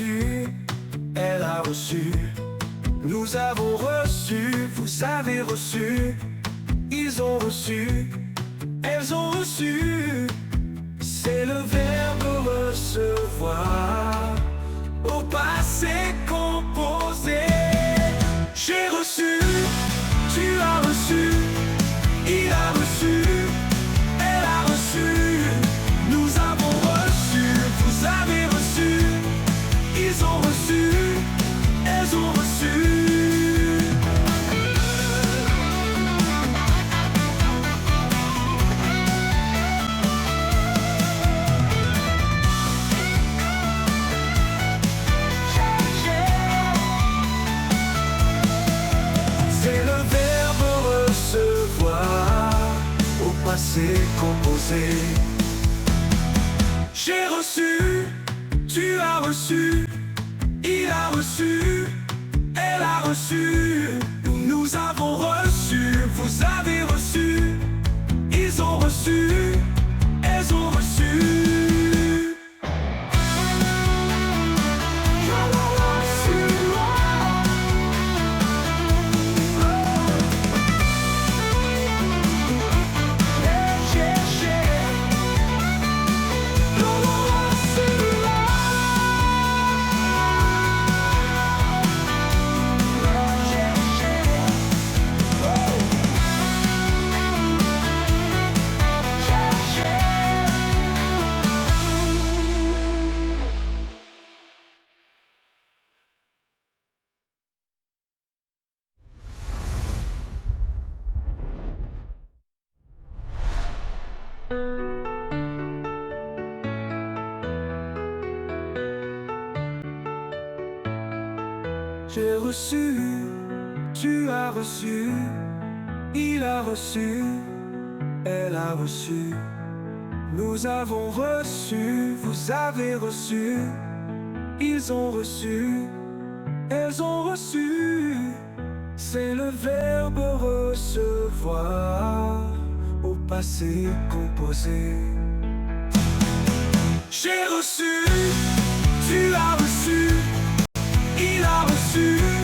reçu, elle a reçu. Nous avons reçu, vous avez reçu. Ils ont reçu, elles ont reçu. C'est le verbe recevoir au passé composé. J'ai reçu, tu as reçu, il a reçu, elle a reçu. Nous avons reçu, vous avez reçu. Ils ont reçu, elles ont reçu. C'est le verbe recevoir au passé composé. J'ai reçu, tu as reçu, il a reçu, elle a reçu. Nous avons reçu, vous avez reçu. Ils ont reçu, elles ont reçu. J'ai reçu, tu as reçu, il a reçu, elle a reçu. Nous avons reçu, vous avez reçu. Ils ont reçu, elles ont reçu. C'est le verbe recevoir au passé composé. J'ai reçu, tu as reçu, il a reçu.